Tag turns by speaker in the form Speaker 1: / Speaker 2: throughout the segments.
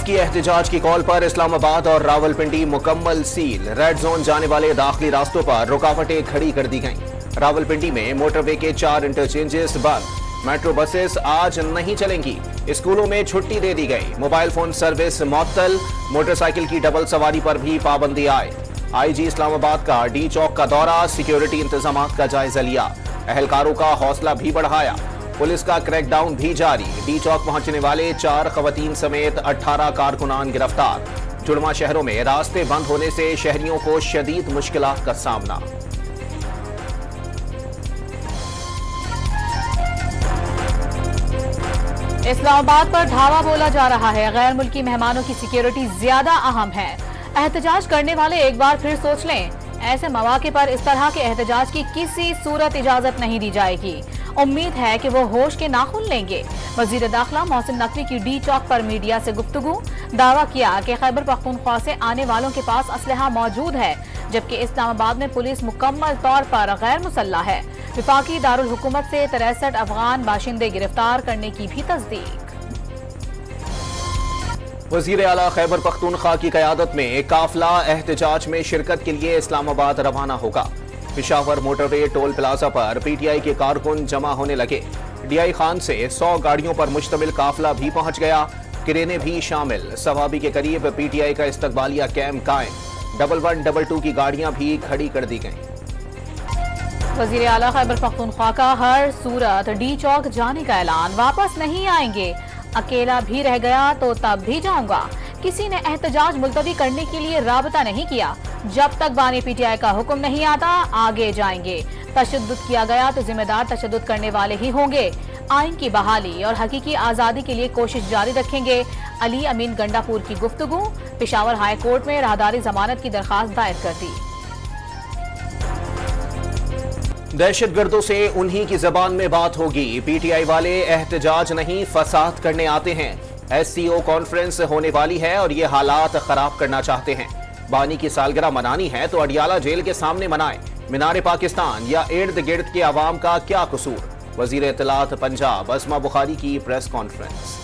Speaker 1: की एहतजाज की कॉल पर इस्लामाबाद और रावलपिंडी मुकम्मल सील। रेड जोन जाने वाले दाखिली रास्तों पर रुकावटें खड़ी कर दी गईं। रावलपिंडी में मोटरवे के 4 इंटरचेंजेस बंद। मेट्रो बसेस आज नहीं चलेंगी। स्कूलों में छुट्टी दे दी गई। मोबाइल फोन सर्विस मअतल। मोटरसाइकिल की डबल सवारी पर भी पाबंदी आए। आईजी इस्लामाबाद का डी चौक का दौरा, सिक्योरिटी इंतजामात का जायजा लिया। एहलकारों का हौसला भी बढ़ाया। पुलिस का क्रैकडाउन भी जारी। डी चौक पहुंचने वाले 4 खवातीन समेत 18 कारकुनान गिरफ्तार। जुड़वा शहरों में रास्ते बंद होने से शहरियों को शदीद मुश्किलात का सामना।
Speaker 2: इस्लामाबाद पर धावा बोला जा रहा है। गैर मुल्की मेहमानों की सिक्योरिटी ज्यादा अहम है। एहतजाज करने वाले एक बार फिर सोच लें। ऐसे मौके पर इस तरह के एहतजाज की किसी सूरत इजाजत नहीं दी जाएगी। उम्मीद है कि वो होश के नाखून लेंगे। वजीर दाखिला मोहसिन नकवी की डी चौक पर मीडिया से गुफ्तगू। दावा किया कि खैबर पख्तूनख्वा से आने वालों के पास असलहा मौजूद है, जबकि इस्लामाबाद में पुलिस मुकम्मल तौर पर गैर मुसल्लह है। विफाकी दारुल हुकूमत से 63 अफगान बाशिंदे गिरफ्तार करने की भी तस्दीक।
Speaker 1: वजीर आला खैबर पख्तूनख्वा की क़यादत में काफिला एहतजाज में शिरकत के लिए इस्लामाबाद रवाना होगा। पेशावर मोटरवे टोल प्लाजा पर पीटीआई के कारकुन जमा होने लगे। डीआई खान से 100 गाड़ियों पर मुश्तमिल काफिला भी पहुंच गया। क्रेनें भी शामिल। सवाबी के करीब पीटीआई का इस्तकबालिया कैंप कायम। 1122 की गाड़ियां भी खड़ी कर दी गईं।
Speaker 2: वजीर आला खैबर पख्तूनख्वा का हर सूरत डी चौक जाने का ऐलान। वापस नहीं आएंगे। अकेला भी रह गया तो तब भी जाऊंगा। किसी ने एहतजाज मुलतवी करने के लिए राबता नहीं किया। जब तक बानी पीटीआई का हुक्म नहीं आता आगे जाएंगे। तशद्दुद किया गया तो जिम्मेदार तशद्दुद करने वाले ही होंगे। आइन की बहाली और हकीकी आजादी के लिए कोशिश जारी रखेंगे। अली अमीन गंडापुर की गुफ्तगू। पेशावर हाई कोर्ट में राहदारी जमानत की दरखास्त दायर कर दी।
Speaker 1: दहशतगर्दों से उन्हीं की जबान में बात होगी। पीटीआई वाले एहतजाज नहीं फसाद करने आते हैं। एससीओ कॉन्फ्रेंस होने वाली है और ये हालात खराब करना चाहते हैं। बानी की सालगिरह मनानी है तो अडियाला जेल के सामने मनाएं। मीनार पाकिस्तान या इर्द गिर्द के अवाम का क्या कसूर। वजीर इत्तलात पंजाब अस्मा बुखारी की प्रेस कॉन्फ्रेंस।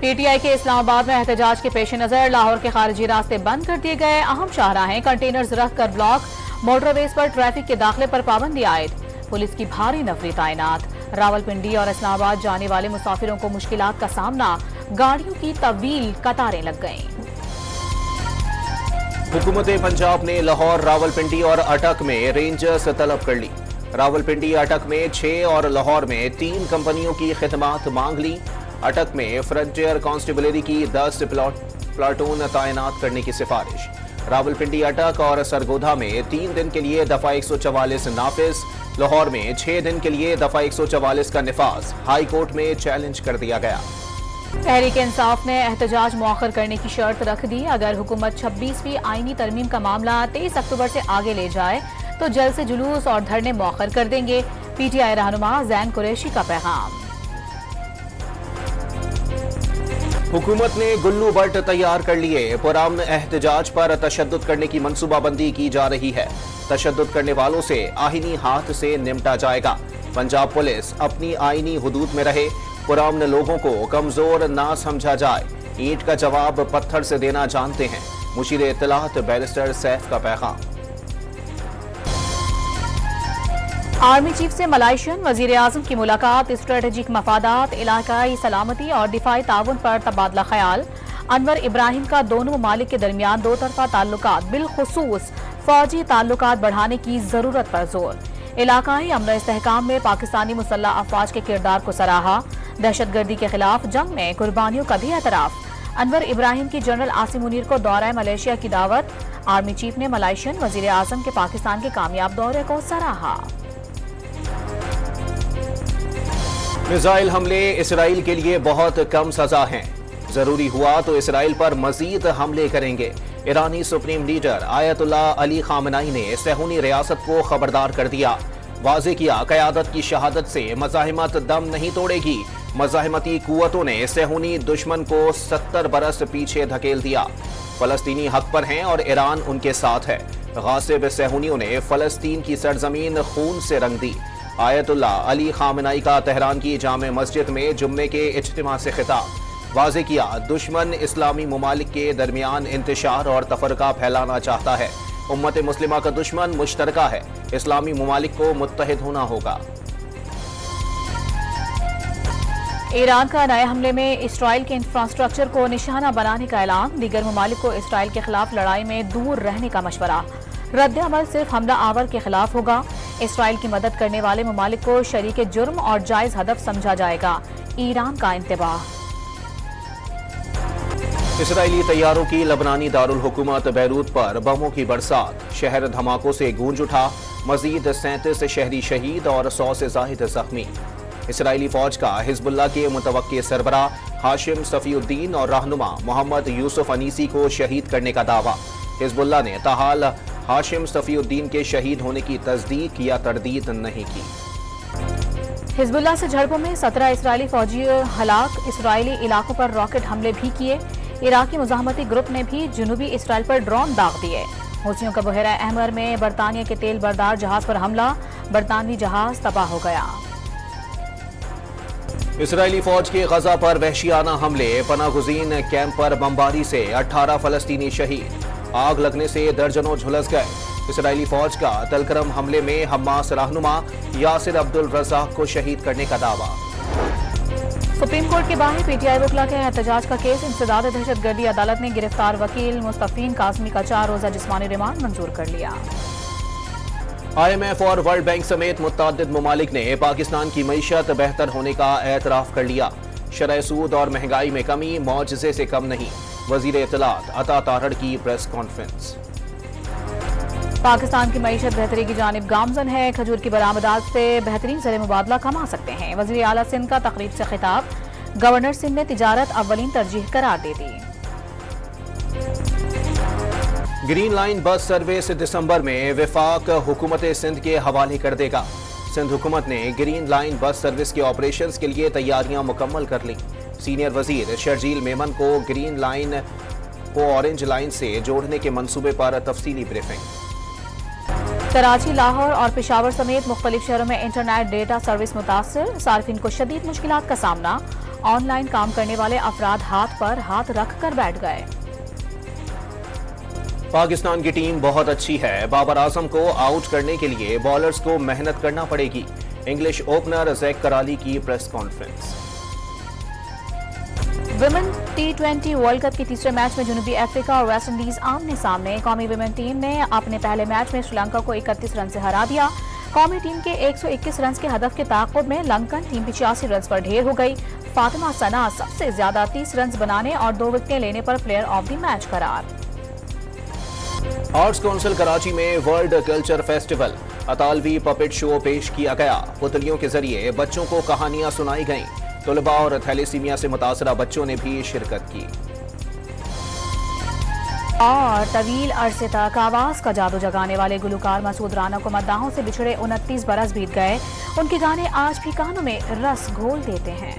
Speaker 2: पीटीआई के इस्लामाबाद में एहतजाज के पेश नजर लाहौर के खारिजी रास्ते बंद कर दिए गए। अहम शाहराहें कंटेनर्स रखकर ब्लॉक। मोटरवेज पर ट्रैफिक के दाखिले पर पाबंदी आयद। पुलिस की भारी नफरी तैनात। रावलपिंडी और इस्लामाबाद जाने वाले मुसाफिरों को मुश्किलात का सामना। गाड़ियों की तवील कतारें लग गईं।
Speaker 1: हुकूमत पंजाब ने लाहौर, रावलपिंडी और अटक में रेंजर्स तलब कर ली। रावलपिंडी अटक में 6 और लाहौर में 3 कंपनियों की खिदमात मांग ली। अटक में फ्रंटियर कांस्टेबलरी की 10 प्लाटून तैनात करने की सिफारिश। रावलपिंडी, अटक और सरगोधा में 3 दिन के लिए दफा 144 नाफिज। लाहौर में 6 दिन के लिए दफा 144 का निफाज। हाई कोर्ट में चैलेंज कर दिया गया।
Speaker 2: तहरीक इंसाफ ने एहतजाज मौखर करने की शर्त रख दी। अगर हुकूमत 26वीं आईनी तरमीम का मामला 23 अक्टूबर से आगे ले जाए तो जल्द से जुलूस और धरने मौखर कर देंगे। पीटीआई रहनुमा जैन कुरैशी का पैगाम।
Speaker 1: हुकूमत ने गुल्लू बट तैयार कर लिए। पुरअमन एहतजाज पर तशद्दुद करने की मंसूबाबंदी की जा रही है। तशद्दुद करने वालों से आईनी हाथ से निपटा जाएगा। पंजाब पुलिस अपनी आईनी हुदूद में रहे। पुरअमन लोगों को कमजोर ना समझा जाए। ईंट का जवाब पत्थर से देना जानते हैं। मुशीर इत्तलात बैरिस्टर सैफ का पैगाम।
Speaker 2: आर्मी चीफ से मलाइशियन वजीर आजम की मुलाकात। स्ट्रेटेजिक मफादात, इलाकाई सलामती और दिफाई ताउन पर तबादला ख्याल। अनवर इब्राहिम का दोनों ममालिक के दरमियान 2 तरफा ताल्लुकात, बिलखुसूस फौजी ताल्लुकात बढ़ाने की जरूरत पर जोर। इलाकाई अमन इस्तेहकाम में पाकिस्तानी मुसल्लह अफवाज के किरदार को सराहा। दहशतगर्दी के खिलाफ जंग में कुर्बानियों का भी एतराफ। अनवर इब्राहिम की जनरल आसिम मुनीर को दौरा मलेशिया की दावत। आर्मी चीफ ने मलाइशियन वजीर आजम के पाकिस्तान के कामयाब दौरे को सराहा।
Speaker 1: मिसाइल हमले इसराइल के लिए बहुत कम सजा हैं। जरूरी हुआ तो इसराइल पर मजीद हमले करेंगे। ईरानी supreme leader Ayatollah Ali Khamenei ने सहूनी रियासत को खबरदार कर दिया। वाज़े किया, क़यादत की शहादत से मज़ाहिमत दम नहीं तोड़ेगी। मज़ाहिमती कुव्वतों ने सहूनी दुश्मन को 70 बरस पीछे धकेल दिया। फ़लस्तीनी हक पर हैं और ईरान उनके साथ है। गासिब सहूनियों ने फ़लस्तीन की सरजमीन खून से रंग दी। आयतुल्ला अली खामनाई का तेहरान की जामे मस्जिद में जुम्मे के इज्तिमा से खिताब, वाज़े किया दुश्मन इस्लामी ममालिक के दरमियान इंतशार और तफरका फैलाना चाहता है। उम्मत मुस्लिमा का दुश्मन मुश्तरका है, इस्लामी ममालिक को मुत्तहिद होना होगा।
Speaker 2: ईरान का नए हमले में इसराइल के इंफ्रास्ट्रक्चर को निशाना बनाने का ऐलान, दीगर ममालिक को इसराइल के खिलाफ लड़ाई में दूर रहने का मशवरा। रद्द अमल सिर्फ हमला आवर के खिलाफ होगा। इसराइल की मदद करने वाले ममालिक को शरीक जुर्म और जायज हदफ समझा जाएगा। ईरान का इंतबाह।
Speaker 1: इसराइली तैयारों की लबनानी दारुल हुकूमत बैरूत पर बमों की बरसात, शहर धमाकों से गूंज उठा। मजीद 37 शहरी शहीद और 100 से जाहिद जख्मी। इसराइली फौज का हिजबुल्लाह के मुतवक्के सरबराह हाशिम सफीउद्दीन और रहनुमा मोहम्मद यूसुफ अनीसी को शहीद करने का दावा। हिजबुल्लाह ने ताहाल हाशिम सफीउद्दीन के शहीद होने की तस्दीक या तरदीद नहीं की।
Speaker 2: हिजबुल्लाह से झड़पों में 17 इसराइली फौजी हलाक, इसराइली इलाकों पर रॉकेट हमले भी किए। इराकी मुजाहमती ग्रुप ने भी जुनूबी इसराइल पर ड्रोन दाग दिए। हूथियों का बहरा अहमर में बरतानिया के तेल बरदार जहाज पर हमला, बरतानवी जहाज तबाह हो गया।
Speaker 1: इसराइली फौज के गजा पर वहशियाना हमले, पनागुज़ीन कैंप पर बमबारी से 18 फलस्तीनी शहीद, आग लगने से दर्जनों झुलस गए। इसराइली फौज का तलकरम हमले में हमास रहनुमा यासिर अब्दुल रज़ाक को शहीद करने का दावा।
Speaker 2: सुप्रीम कोर्ट के बाहर पीटीआई वकला के एहतजाज का केस, इंसदाद दहशतगर्दी अदालत ने गिरफ्तार वकील मुस्तफीन कासमी का 4 रोजा जिस्मानी रिमांड मंजूर कर लिया।
Speaker 1: IMF और वर्ल्ड बैंक समेत मुत्तादिद ममालिक ने पाकिस्तान की मईशत बेहतर होने का एतराफ कर लिया। शरह सूद और महंगाई में कमी मौजज़े से कम नहीं। वजीर इत्तलात अता तारड़ की प्रेस कॉन्फ्रेंस।
Speaker 2: पाकिस्तान की मईशत बेहतरी की जानिब गामजन है। खजूर की बरामदात से बेहतरीन ज़र मुबादला कमा सकते हैं। वज़ीर आला सिंध का तकरीब से खिताब, गवर्नर सिंध ने तिजारत अव्वलीन तरजीह करार दे दी।
Speaker 1: ग्रीन लाइन बस सर्विस दिसंबर में विफाक हुकूमत सिंध के हवाले कर देगा। सिंध हुकूमत ने ग्रीन लाइन बस सर्विस के ऑपरेशंस के लिए तैयारियां मुकम्मल कर ली। सीनियर वजीर शर्जील मेमन को ग्रीन लाइन को ऑरेंज लाइन से जोड़ने के मंसूबे पर तफसीली ब्रीफिंग।
Speaker 2: कराची, लाहौर और पेशावर समेत मुख्तलिफ शहरों में इंटरनेट डेटा सर्विस मुतासर, सार्फिन को शदीद मुश्किलात का सामना। ऑनलाइन काम करने वाले अफराद हाथ पर हाथ रख कर बैठ गए।
Speaker 1: पाकिस्तान की टीम बहुत अच्छी है, बाबर आजम को आउट करने के लिए बॉलर्स को मेहनत करना पड़ेगी। इंग्लिश ओपनर जैक कराली की press conference.
Speaker 2: Women T20 world cup के तीसरे मैच में जनूबी अफ्रीका और वेस्ट इंडीज आमने सामने। कौमी विमेन टीम ने अपने पहले मैच में श्रीलंका को 31 रन से हरा दिया। कौमी टीम के 121 रन के हदफ के ताक़ुब में लंकन टीम 85 रन पर ढेर हो गई। फातिमा सना सबसे ज्यादा 30 रन बनाने और 2 विकेटें लेने पर प्लेयर ऑफ द मैच करार।
Speaker 1: आर्ट्स काउंसिल कराची में वर्ल्ड कल्चर फेस्टिवल, अतालवी पपेट शो पेश किया गया। पुतलियों के जरिए बच्चों को कहानियां सुनाई गईं। तुलबा और थैलेसीमिया से मुतासरा बच्चों ने भी शिरकत की।
Speaker 2: और तवील अरसे तक आवाज का जादू जगाने वाले गुलकार मसूद राना को मद्दाहों से बिछड़े 29 बरस बीत गए। उनके गाने आज भी कानों में रस घोल देते हैं।